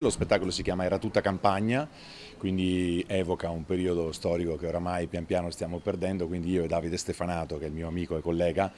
Lo spettacolo si chiama Era tutta campagna, quindi evoca un periodo storico che oramai pian piano stiamo perdendo, quindi io e Davide Stefanato, che è il mio amico e collega,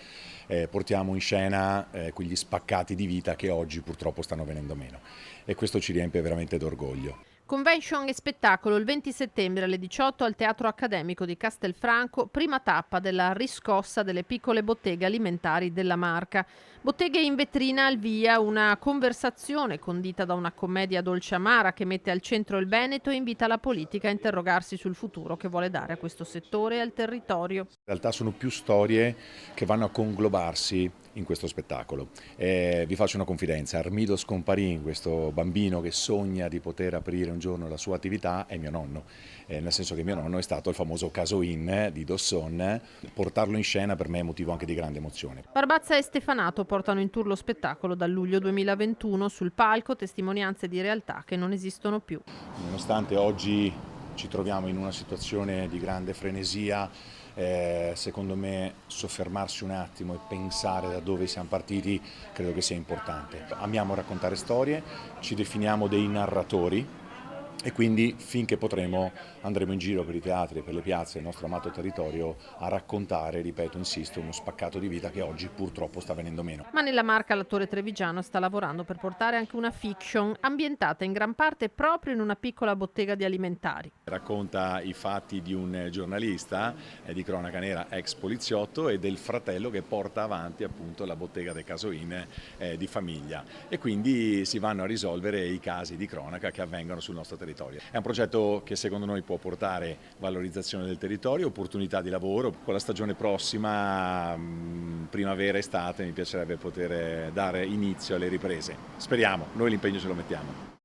portiamo in scena quegli spaccati di vita che oggi purtroppo stanno venendo meno e questo ci riempie veramente d'orgoglio. Convention e spettacolo il 20 settembre alle 18 al Teatro Accademico di Castelfranco, prima tappa della riscossa delle piccole botteghe alimentari della Marca. Botteghe in vetrina al via, una conversazione condita da una commedia dolce amara che mette al centro il Veneto e invita la politica a interrogarsi sul futuro che vuole dare a questo settore e al territorio. In realtà sono più storie che vanno a conglobarsi in questo spettacolo. Vi faccio una confidenza, Armido Scomparin, questo bambino che sogna di poter aprire un giorno la sua attività, è mio nonno, nel senso che mio nonno è stato il famoso caso In di Dosson. Portarlo in scena per me è motivo anche di grande emozione. Barbazza e Stefanato portano in tour lo spettacolo dal luglio 2021, sul palco testimonianze di realtà che non esistono più. Nonostante oggi ci troviamo in una situazione di grande frenesia, secondo me soffermarsi un attimo e pensare da dove siamo partiti credo che sia importante. Amiamo raccontare storie, ci definiamo dei narratori e quindi finché potremo andremo in giro per i teatri e per le piazze del nostro amato territorio a raccontare, ripeto, insisto, uno spaccato di vita che oggi purtroppo sta venendo meno. Ma nella Marca l'attore trevigiano sta lavorando per portare anche una fiction ambientata in gran parte proprio in una piccola bottega di alimentari. Racconta i fatti di un giornalista di cronaca nera, ex poliziotto, e del fratello che porta avanti appunto la bottega del caso In di famiglia, e quindi si vanno a risolvere i casi di cronaca che avvengono sul nostro territorio. È un progetto che secondo noi può portare valorizzazione del territorio, opportunità di lavoro. Con la stagione prossima, primavera-estate, mi piacerebbe poter dare inizio alle riprese. Speriamo, noi l'impegno ce lo mettiamo.